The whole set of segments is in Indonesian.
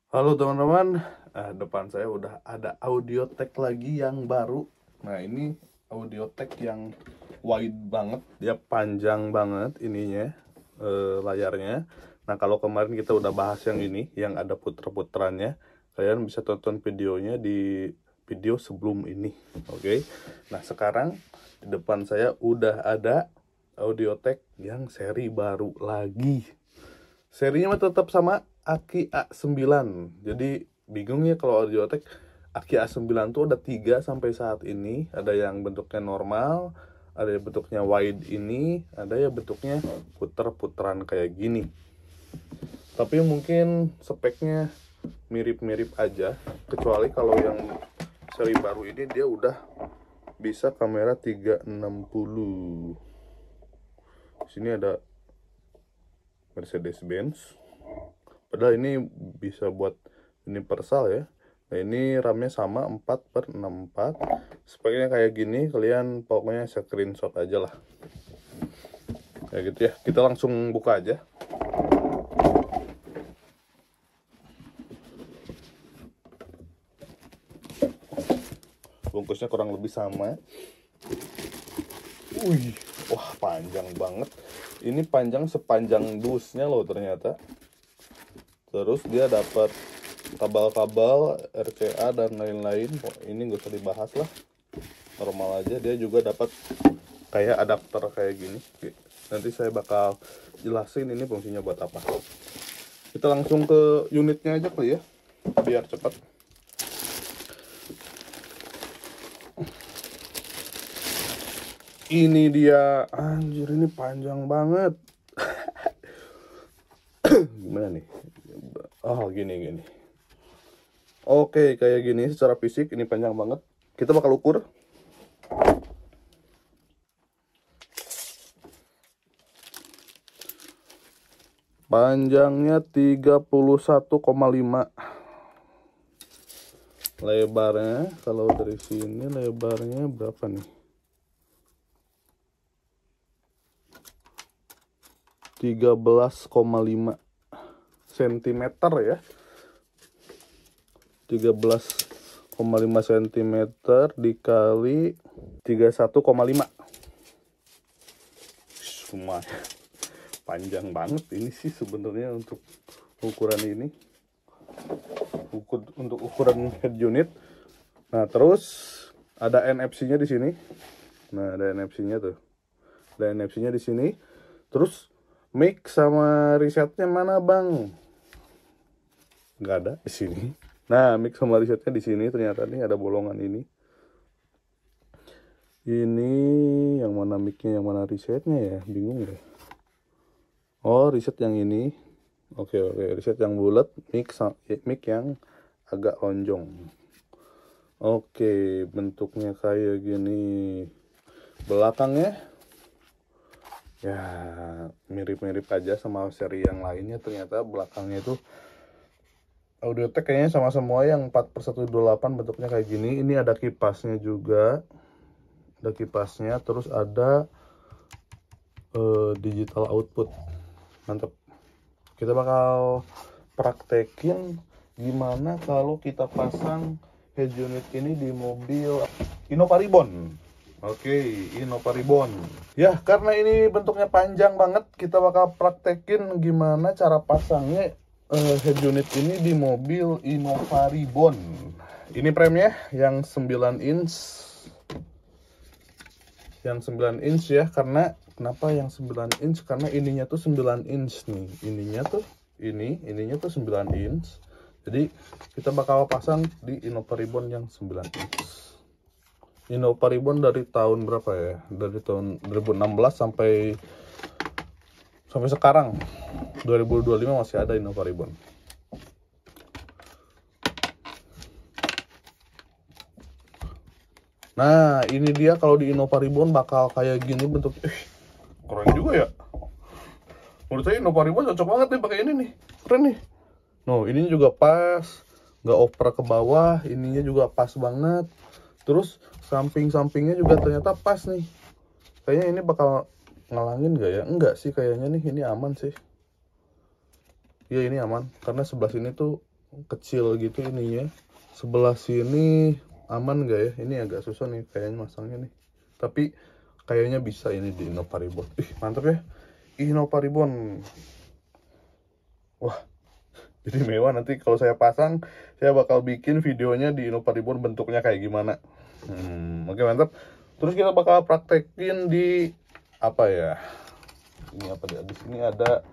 Halo teman-teman, depan saya udah ada Audiotech lagi yang baru. Nah ini Audiotech yang wide banget, dia panjang banget ininya, layarnya. Nah kalau kemarin kita udah bahas yang ini, yang ada puter-puterannya, kalian bisa tonton videonya di video sebelum ini, oke? Nah sekarang di depan saya udah ada Audiotech yang seri baru lagi. Serinya mah tetap sama Aki A9. Jadi bingung ya kalau Audiotech. Aki A9 tuh ada 3 sampai saat ini. Ada yang bentuknya normal, ada yang bentuknya wide ini, ada yang bentuknya puter-puteran kayak gini. Tapi mungkin speknya mirip-mirip aja, kecuali kalau yang seri baru ini dia udah bisa kamera 360. Di sini ada Mercedes-Benz. Padahal ini bisa buat universal ya. Nah ini RAM-nya sama 4/64. Speknya kayak gini, kalian pokoknya screenshot aja lah. Kayak gitu ya. Kita langsung buka aja. Bungkusnya kurang lebih sama. Wih, wah panjang banget. Ini panjang sepanjang dusnya loh ternyata. Terus dia dapat kabel-kabel RCA dan lain-lain. Ini gak usah dibahas lah, normal aja. Dia juga dapat kayak adapter kayak gini. Nanti saya bakal jelasin ini fungsinya buat apa. Kita langsung ke unitnya aja kali ya, biar cepat. Ini dia, anjir ini panjang banget. Gimana nih? Oh gini. Oke, kayak gini secara fisik ini panjang banget. Kita bakal ukur. Panjangnya 31,5. Lebarnya kalau dari sini lebarnya berapa nih? 13,5 cm ya. 13,5 cm dikali 31,5. Lumayan panjang banget ini sih sebenarnya untuk ukuran ini. Untuk ukuran head unit. Nah, terus ada NFC-nya di sini. Nah, ada NFC-nya tuh. Ada NFC-nya di sini. Terus mic sama resetnya mana, Bang? Nggak ada di sini. Nah, mic sama resetnya di sini, ternyata nih ada bolongan ini. Ini yang mana mic-nya, yang mana resetnya ya? Bingung ya. Oh, reset yang ini. Oke, reset yang bulat, mic yang agak lonjong. Oke, bentuknya kayak gini. Belakangnya ya mirip-mirip aja sama seri yang lainnya. Ternyata belakangnya itu Audiotech kayaknya sama semua yang 4/128 bentuknya kayak gini. Ini ada kipasnya juga. Ada kipasnya, terus ada digital output. Mantap. Kita bakal praktekin gimana kalau kita pasang head unit ini di mobil Innova Reborn. Oke, Innova Reborn. Ya, karena ini bentuknya panjang banget, kita bakal praktekin gimana cara pasangnya head unit ini di mobil Innova Reborn. Ini premnya yang 9 inch. Yang 9 inch ya, karena kenapa yang 9 inch? Karena ininya tuh 9 inch nih. Ininya tuh 9 inch. Jadi kita bakal pasang di Innova Reborn yang 9 inch. Innova Reborn dari tahun berapa ya? Dari tahun 2016 sampai sekarang 2025 masih ada Innova Reborn. Nah, ini dia kalau di Innova Reborn bakal kayak gini bentuknya. Keren juga ya. Menurut saya Innova Reborn cocok banget nih pakai ini nih. Keren nih. No, ini juga pas, nggak oper ke bawah, ininya juga pas banget. Terus samping-sampingnya juga ternyata pas nih. Kayaknya ini bakal ngalangin nggak ya? Enggak sih kayaknya nih, ini aman sih. Iya ini aman, karena sebelah sini tuh kecil gitu ininya. Sebelah sini aman gak ya? Ini agak susah nih kayaknya masangnya nih. Tapi kayaknya bisa ini di Innova Reborn. Ih, mantap ya. Innova Reborn. Wah, jadi mewah. Nanti kalau saya pasang, saya bakal bikin videonya di Innova Reborn bentuknya kayak gimana. Oke, mantap. Terus kita bakal praktekin di apa ya? Ini apa dia? Di sini ada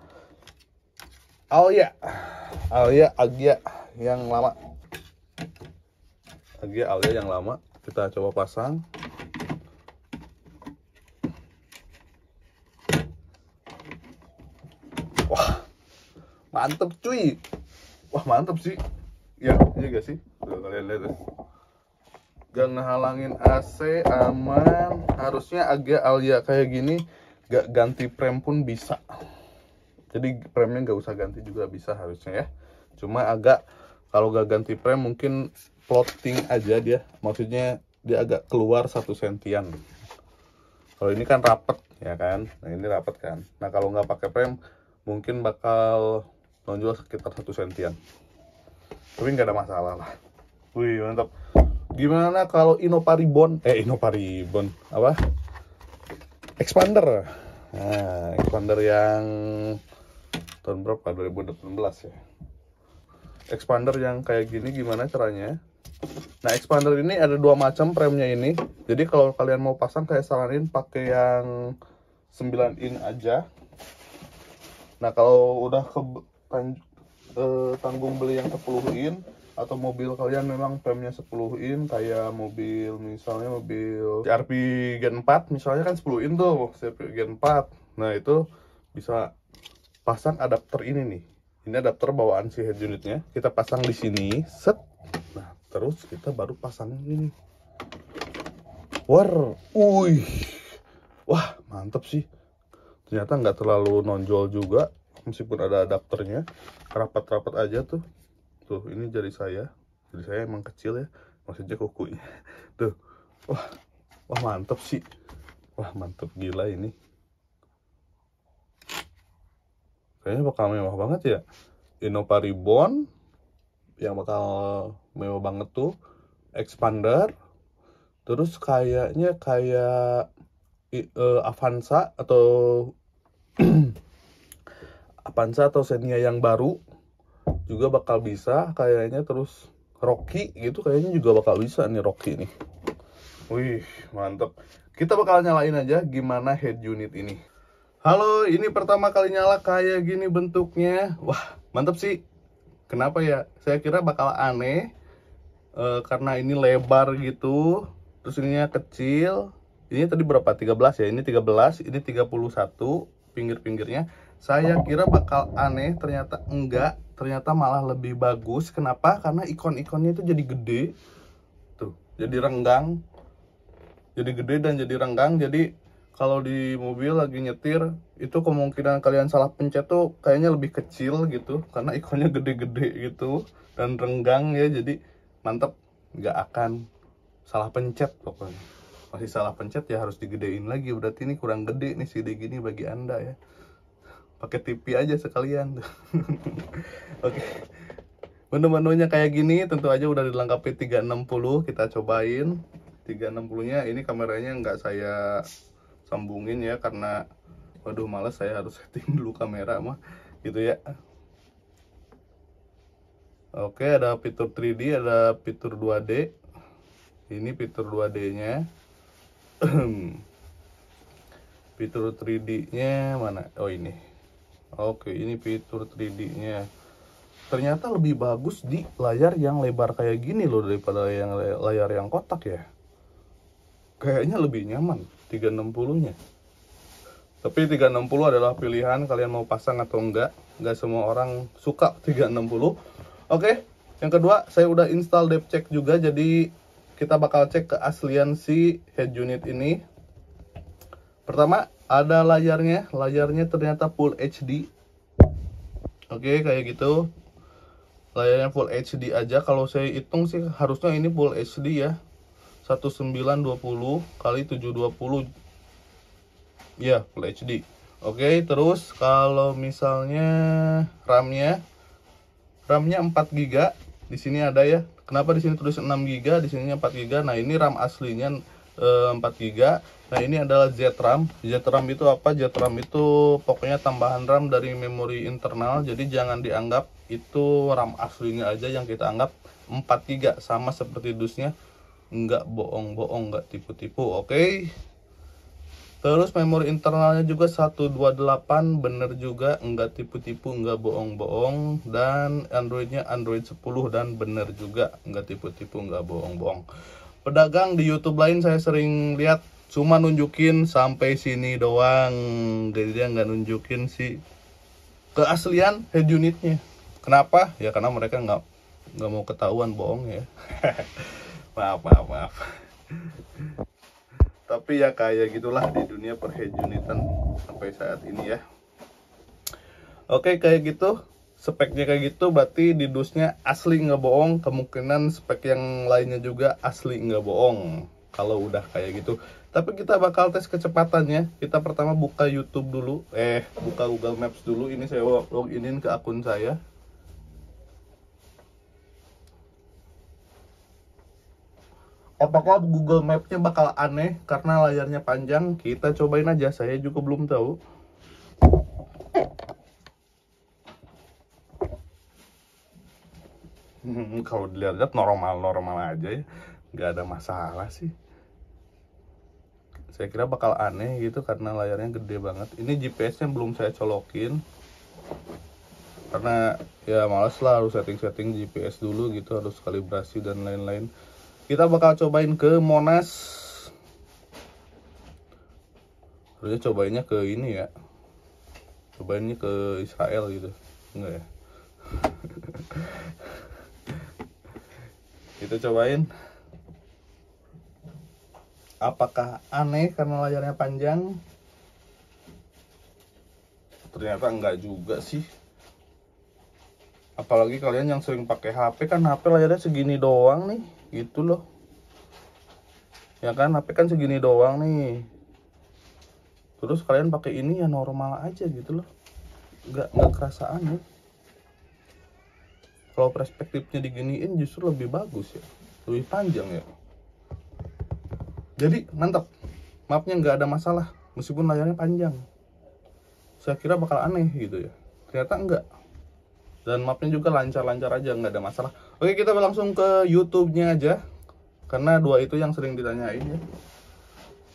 Agya yang lama. Agya yang lama. Kita coba pasang. Wah, mantep cuy. Wah, mantep sih. Ya, iya gak sih? Tuh, kalian lihat ya. Gak ngehalangin AC, aman. Harusnya Agya kayak gini gak ganti prem pun bisa. Jadi premnya gak usah ganti juga bisa harusnya ya. Cuma agak, kalau gak ganti prem mungkin floating aja dia. Maksudnya dia agak keluar 1 sentian. Kalau ini kan rapet ya kan. Nah, ini rapet kan. Nah, kalau nggak pakai prem mungkin bakal nonjol sekitar 1 sentian. Tapi nggak ada masalah lah. Wih, mantap. Gimana kalau Innova Reborn? Apa? Expander. Nah, expander yang tahun berapa? 2018 ya. Expander yang kayak gini gimana caranya? Nah, expander ini ada 2 macam premnya ini. Jadi kalau kalian mau pasang, saya saranin pakai yang 9 in aja. Nah, kalau udah tanggung beli yang 10 in, atau mobil kalian memang premnya 10 in, kayak mobil misalnya mobil CRV Gen 4 misalnya kan 10 in tuh, CRV Gen 4. Nah, itu bisa pasang adapter ini nih. Ini adapter bawaan si head unitnya. Kita pasang di sini, set. Nah, terus kita baru pasang ini. Wah, mantep sih. Ternyata nggak terlalu nonjol juga, meskipun ada adapternya. Rapat-rapat aja tuh. Tuh, ini jari saya emang kecil ya, maksudnya kukunya. Tuh, wah mantep sih. Wah, mantep gila ini. Kayaknya bakal mewah banget ya. Innova Reborn yang bakal mewah banget tuh. Expander. Terus kayaknya kayak Avanza atau Avanza atau Xenia yang baru juga bakal bisa kayaknya. Terus Rocky gitu kayaknya juga bakal bisa nih, Rocky nih. Wih, mantep. Kita bakal nyalain aja gimana head unit ini. Halo, ini pertama kali nyala kayak gini bentuknya. Wah, mantep sih. Kenapa ya? Saya kira bakal aneh karena ini lebar gitu. Terus ininya kecil. Ini tadi berapa? 13 ya? Ini 13, ini 31 pinggir-pinggirnya. Saya kira bakal aneh, ternyata enggak. Ternyata malah lebih bagus. Kenapa? Karena ikon-ikonnya itu jadi gede. Tuh, jadi renggang. Jadi gede dan jadi renggang. Jadi kalau di mobil lagi nyetir, itu kemungkinan kalian salah pencet tuh kayaknya lebih kecil gitu. Karena ikonnya gede-gede gitu. Dan renggang ya, jadi mantep. Nggak akan salah pencet pokoknya. Masih salah pencet ya harus digedein lagi. Berarti ini kurang gede nih, segede gini bagi Anda ya. Pakai TV aja sekalian. Oke. Menu-menunya kayak gini, tentu aja udah dilengkapi 360. Kita cobain 360-nya. Ini kameranya nggak saya sambungin ya, karena waduh males, saya harus setting dulu kamera mah gitu ya. Oke, ada fitur 3D, ada fitur 2D. Ini fitur 2D nya. Fitur 3D nya mana? Oh, ini. Oke, ini fitur 3D nya. Ternyata lebih bagus di layar yang lebar kayak gini loh, daripada yang layar yang kotak ya. Kayaknya lebih nyaman 360 nya. Tapi 360 adalah pilihan, kalian mau pasang atau enggak. Enggak semua orang suka 360. Oke, yang kedua saya udah install depth check juga. Jadi kita bakal cek keaslian si head unit ini. Pertama, ada layarnya. Layarnya ternyata Full HD. Oke, kayak gitu. Layarnya Full HD aja. Kalau saya hitung sih harusnya ini Full HD ya. 1920 kali 720. Ya, Full HD. Oke, terus kalau misalnya RAM-nya RAM-nya 4 GB. Di sini ada ya. Kenapa di sini tulis 6 GB, di sininya 4 GB. Nah, ini RAM aslinya 4 GB. Nah, ini adalah ZRAM. ZRAM itu apa? ZRAM itu pokoknya tambahan RAM dari memori internal. Jadi jangan dianggap itu RAM aslinya aja yang kita anggap 4 GB, sama seperti dusnya. Enggak bohong-bohong, enggak tipu-tipu. Oke. Terus memori internalnya juga 128, bener juga, enggak tipu-tipu, enggak bohong-bohong. Dan Androidnya Android 10 dan bener juga, enggak tipu-tipu, enggak bohong-bohong. Pedagang di YouTube lain saya sering lihat cuma nunjukin sampai sini doang, jadi dia nggak nunjukin si keaslian head unitnya. Kenapa? Ya karena mereka nggak mau ketahuan bohong ya. maaf. Tapi ya kayak gitulah di dunia per head unitan sampai saat ini ya. Oke, kayak gitu. Speknya kayak gitu, berarti di dusnya asli nggak bohong. Kemungkinan spek yang lainnya juga asli nggak bohong kalau udah kayak gitu. Tapi kita bakal tes kecepatannya. Kita pertama buka YouTube dulu, buka Google Maps dulu. Ini saya loginin ke akun saya. Apakah Google Maps-nya bakal aneh karena layarnya panjang? Kita cobain aja, saya juga belum tahu. Kalau dilihat normal aja ya, nggak ada masalah sih. Saya kira bakal aneh gitu karena layarnya gede banget. Ini GPS-nya belum saya colokin karena ya males lah harus setting GPS dulu gitu, harus kalibrasi dan lain-lain. Kita bakal cobain ke Monas. Harusnya cobainnya ke ini ya, cobainnya ke Israel gitu, enggak ya? Kita cobain. Apakah aneh karena layarnya panjang? Ternyata enggak juga sih. Apalagi kalian yang sering pakai HP, kan HP layarnya segini doang nih, gitu loh. Ya kan, HP kan segini doang nih. Terus kalian pakai ini ya normal aja gitu loh. Enggak kerasa aneh. Kalau perspektifnya diginiin justru lebih bagus ya, lebih panjang ya. Jadi mantap, mapnya nggak ada masalah meskipun layarnya panjang. Saya kira bakal aneh gitu ya, ternyata enggak. Dan mapnya juga lancar-lancar aja, nggak ada masalah. Oke, kita langsung ke YouTube-nya aja, karena dua itu yang sering ditanyain ya.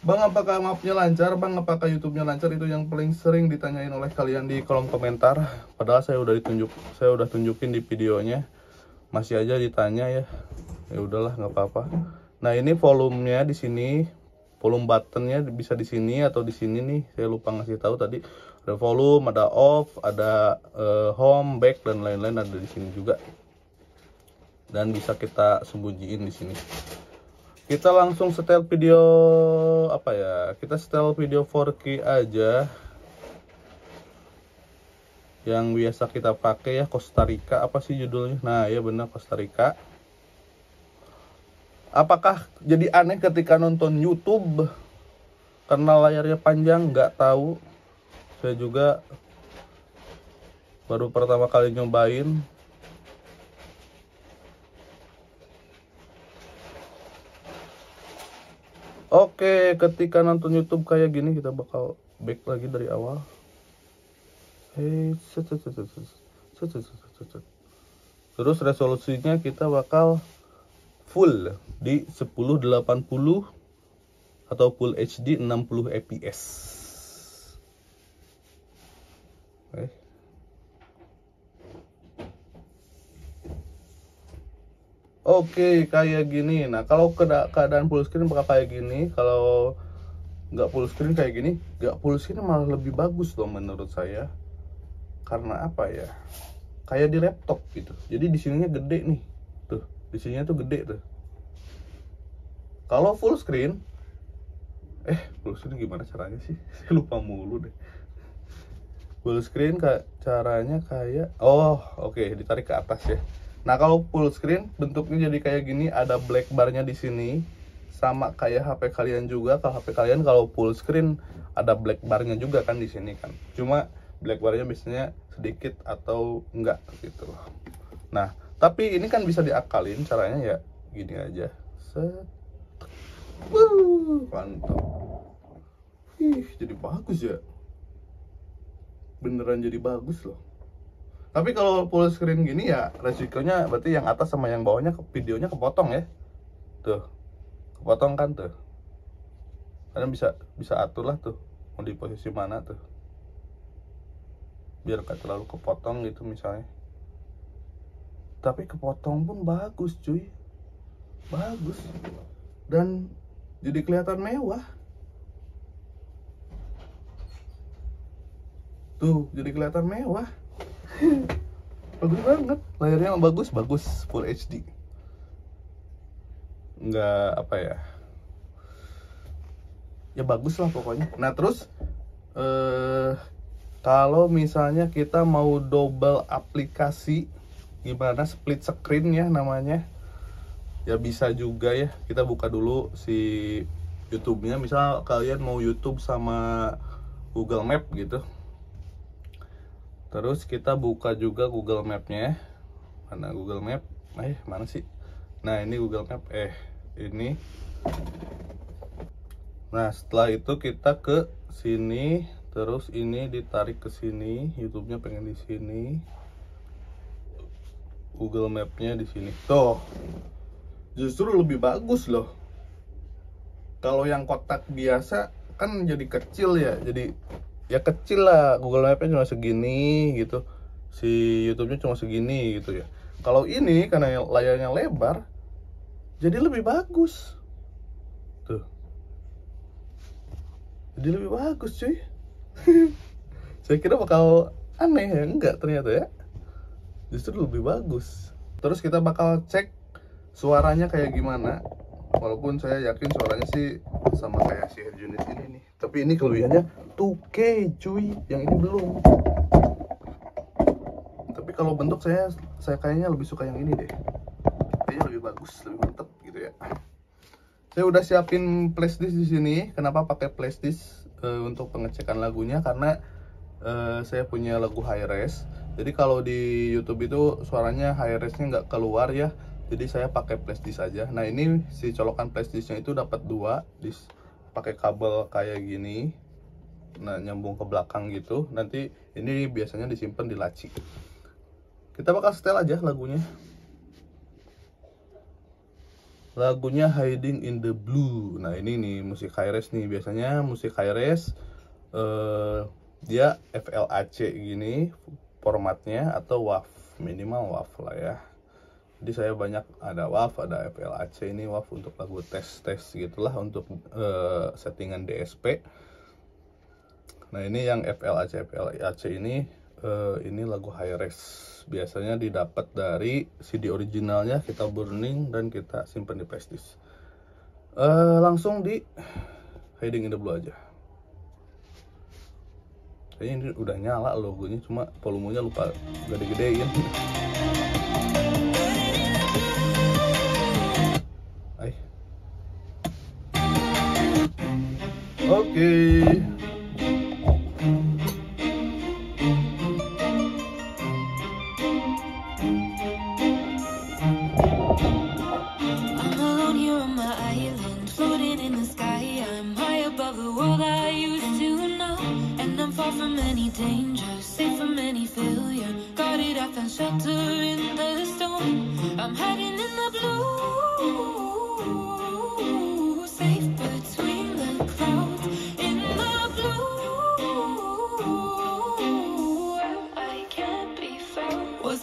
Bang, apakah mapnya lancar? Bang, apakah YouTube-nya lancar? Itu yang paling sering ditanyain oleh kalian di kolom komentar. Padahal saya udah tunjukin di videonya, masih aja ditanya ya. Ya udahlah, nggak apa-apa. Nah, ini volumenya di sini, volume buttonnya bisa di sini atau di sini nih. Saya lupa ngasih tahu tadi. Ada volume, ada off, ada home, back dan lain-lain ada di sini juga. Dan bisa kita sembunyiin di sini. Kita langsung setel video apa ya? Kita setel video 4K aja. Yang biasa kita pakai ya, Costa Rica, apa sih judulnya? Nah, ya benar, Costa Rica. Apakah jadi aneh ketika nonton YouTube karena layarnya panjang? Nggak tahu. Saya juga baru pertama kali nyobain. Oke, ketika nonton YouTube kayak gini, kita bakal back lagi dari awal. Terus resolusinya kita bakal full di 1080 atau Full HD 60 fps. Oke, kayak gini. Nah, kalau keadaan full screen bakal kayak gini. Kalau nggak full screen kayak gini, nggak full screen malah lebih bagus loh menurut saya. Karena apa ya? Kayak di laptop gitu. Jadi di sininya gede nih. Tuh, di sininya tuh gede tuh. Kalau full screen, full screen gimana caranya sih? Saya lupa mulu deh. Full screen caranya kayak, oke, ditarik ke atas ya. Nah, kalau full screen bentuknya jadi kayak gini, ada black barnya di sini, sama kayak HP kalian juga. Kalau HP kalian kalau full screen ada black barnya juga kan di sini kan. Cuma black barnya biasanya sedikit atau enggak gitu loh. Nah, tapi ini kan bisa diakalin, caranya ya gini aja. Set. Mantap. Jadi bagus ya. Beneran jadi bagus loh. Tapi kalau full screen gini ya resikonya berarti yang atas sama yang bawahnya videonya kepotong ya. Tuh. Kepotong kan tuh. Kalian bisa atur lah tuh mau di posisi mana tuh. Biar gak terlalu kepotong gitu misalnya. Tapi kepotong pun bagus cuy. Bagus. Dan jadi kelihatan mewah. Tuh, jadi kelihatan mewah. Bagus banget. Layarnya bagus Full HD. Nggak apa ya. Ya bagus lah pokoknya. Nah, terus kalau misalnya kita mau double aplikasi, gimana split screen ya namanya, ya bisa juga ya. Kita buka dulu si YouTube-nya. Misal kalian mau YouTube sama Google Map gitu, terus kita buka juga Google Map-nya. Mana Google Map? Mana sih? Nah, ini Google Map. Ini. Nah, setelah itu kita ke sini, terus ini ditarik ke sini. YouTube-nya pengen di sini. Google Map-nya di sini. Tuh. Justru lebih bagus loh. Kalau yang kotak biasa kan jadi kecil ya. Jadi ya kecil lah, Google Map-nya cuma segini gitu, si YouTube-nya cuma segini gitu ya. Kalau ini karena layarnya lebar, jadi lebih bagus. Tuh, jadi lebih bagus cuy. Saya kira bakal aneh ya, enggak ternyata ya. Justru lebih bagus. Terus kita bakal cek suaranya kayak gimana. Walaupun saya yakin suaranya sih sama kayak si Hercules ini nih. Tapi ini kelebihannya 2K cuy, yang ini belum. Tapi kalau bentuk saya kayaknya lebih suka yang ini deh. Kayaknya lebih bagus, lebih mantep gitu ya. Saya udah siapin flashdisk di sini. Kenapa pakai flashdisk untuk pengecekan lagunya? Karena saya punya lagu high res. Jadi kalau di YouTube itu suaranya high resnya nggak keluar ya. Jadi saya pakai flashdisk aja. Nah, ini si colokan flashdisknya itu dapat 2 disk, pakai kabel kayak gini. Nah, nyambung ke belakang gitu. Nanti ini biasanya disimpan di laci. Kita bakal setel aja lagunya. Lagunya Hiding in the Blue. Nah, ini nih musik high res nih. Biasanya musik high res dia FLAC gini formatnya, atau WAV, minimal WAV lah ya. Jadi saya banyak ada WAV, ada FLAC. Ini WAV untuk lagu tes gitulah, untuk settingan DSP. Nah, ini yang FLAC ini lagu high res. Biasanya didapat dari CD originalnya, kita burning dan kita simpan di flashdisk. Langsung di Hiding in the Blue aja. Kayaknya ini udah nyala logonya, cuma volumenya lupa gede-gedein. Oke.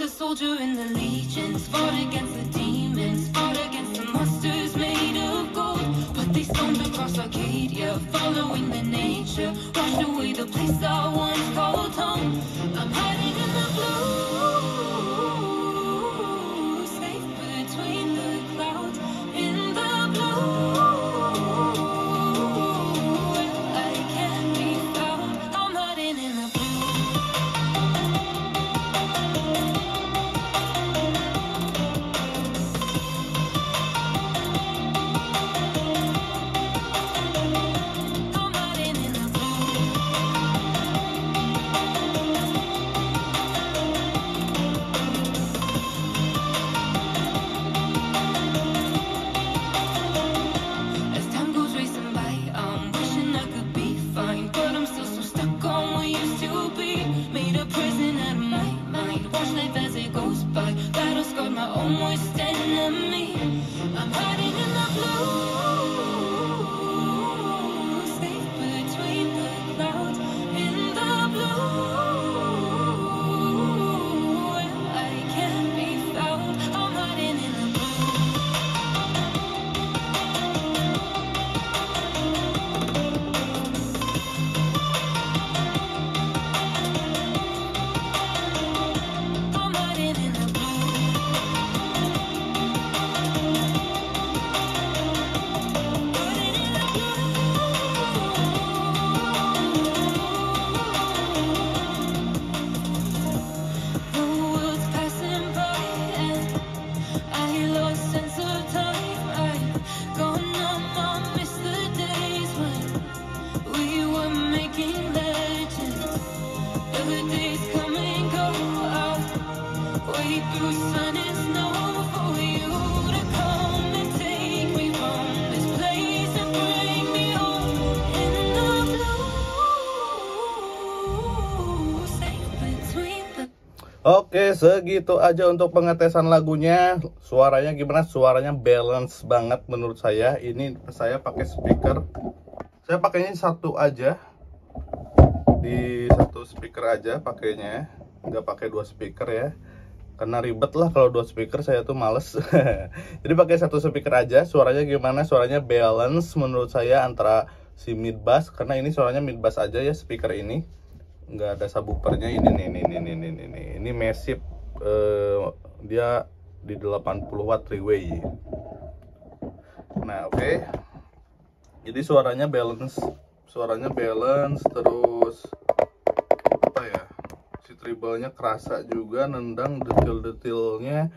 Soldier in the legions, fought against the demons, fought against the monsters made of gold. But they stormed across Arcadia, following the nature, washed away the place I once called home. I'm hiding in the blue, safe between the clouds, in the blue, I can't be found. I'm hiding in the blue. battle scarred, my own worst enemy. I'm hiding in the blue, safe between the clouds. In the blue, where I can't be found. I'm hiding in the blue. I'm hiding in the blue. Hiding in the blue. The world's passing by and I lost sense of time. I've gone numb, I miss the days when we were making legends. The days come and go. I'll wait through sun and snow for you to come and take me from this place and bring me home. In the blue, safe between the Oke, segitu aja untuk pengetesan lagunya. Suaranya gimana? Suaranya balance banget menurut saya. Ini saya pakai speaker. Saya pakainya satu aja. Di satu speaker aja pakainya. Nggak pakai dua speaker ya. Karena ribet lah kalau dua speaker, saya tuh males. Jadi pakai satu speaker aja. Suaranya gimana? Suaranya balance menurut saya antara si mid bass. Karena ini suaranya mid bass aja ya speaker ini. Nggak ada subwoofernya. Ini massive, dia di 80 watt 3-way. Nah, oke. Jadi suaranya balance terus apa ya? Si treble-nya kerasa juga, nendang, detail-detailnya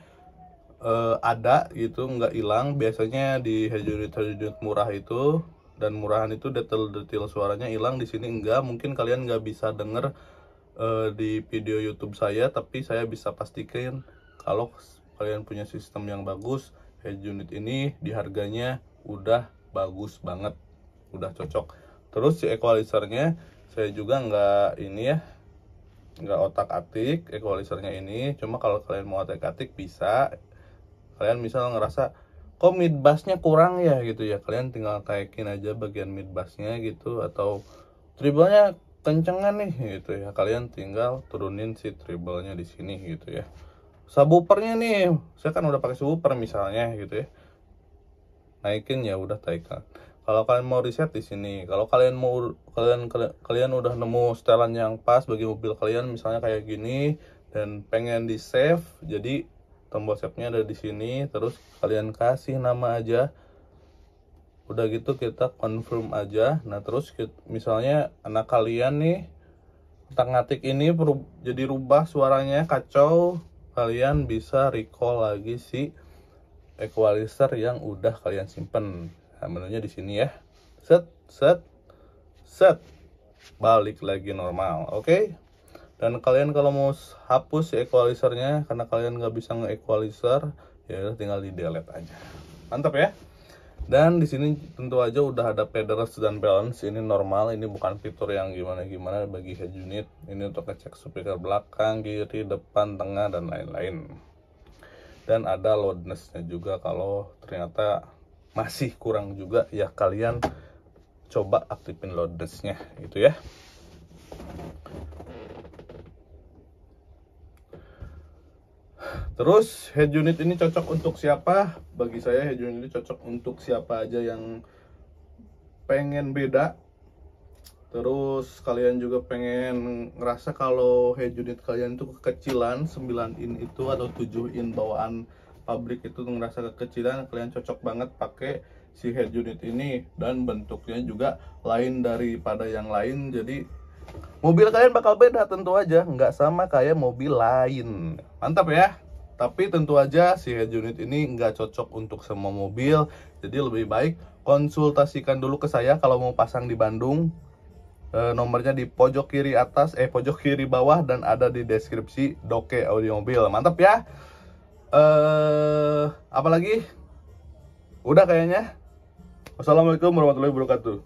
ada gitu, nggak hilang. Biasanya di head unit murah itu dan murahan itu detail suaranya hilang, di sini enggak. Mungkin kalian nggak bisa denger di video YouTube saya, tapi saya bisa pastikan kalau kalian punya sistem yang bagus, head unit ini di harganya udah bagus banget, udah cocok. Terus si equalizernya saya juga nggak otak-atik equalizernya ini. Cuma kalau kalian mau otak-atik bisa. Kalian misal ngerasa kok mid bassnya kurang ya gitu ya, kalian tinggal taikin aja bagian mid bassnya gitu, atau treble-nya kencengan nih gitu ya, kalian tinggal turunin si treble-nya di sini gitu ya. Subwoofernya nih, saya kan udah pakai subwoofer misalnya gitu ya, naikin ya udah taikan. Kalau kalian mau reset di sini, kalau kalian udah nemu setelan yang pas bagi mobil kalian misalnya kayak gini dan pengen di save, jadi tombol save-nya ada di sini, terus kalian kasih nama aja. Udah gitu kita confirm aja. Nah, terus misalnya anak kalian nih ngatik ini jadi rubah suaranya kacau, kalian bisa recall lagi si equalizer yang udah kalian simpen. Nah, menunya di sini ya. Set. Balik lagi normal. Oke? Dan kalian kalau mau hapus si equalizernya karena kalian nggak bisa nge-equalizer, ya tinggal di delete aja. Mantap ya. Dan di sini tentu aja udah ada pedals dan balance. Ini normal, ini bukan fitur yang gimana-gimana bagi head unit. Ini untuk ngecek speaker belakang, kiri, depan, tengah, dan lain-lain. Dan ada loudness-nya juga kalau ternyata masih kurang juga, ya kalian coba aktifin loudness-nya gitu ya. Terus head unit ini cocok untuk siapa? Bagi saya head unit ini cocok untuk siapa aja yang pengen beda. Terus kalian juga pengen ngerasa kalau head unit kalian itu kekecilan, 9 in itu atau 7 in bawaan pabrik itu ngerasa kekecilan, kalian cocok banget pakai si head unit ini. Dan bentuknya juga lain daripada yang lain, jadi mobil kalian bakal beda tentu aja, nggak sama kayak mobil lain. Mantap ya. Tapi tentu aja si head unit ini nggak cocok untuk semua mobil. Jadi lebih baik konsultasikan dulu ke saya kalau mau pasang di Bandung. Nomornya di pojok kiri atas, pojok kiri bawah, dan ada di deskripsi Doke Audio Mobil. Mantap ya. Apalagi? Udah kayaknya. Wassalamualaikum warahmatullahi wabarakatuh.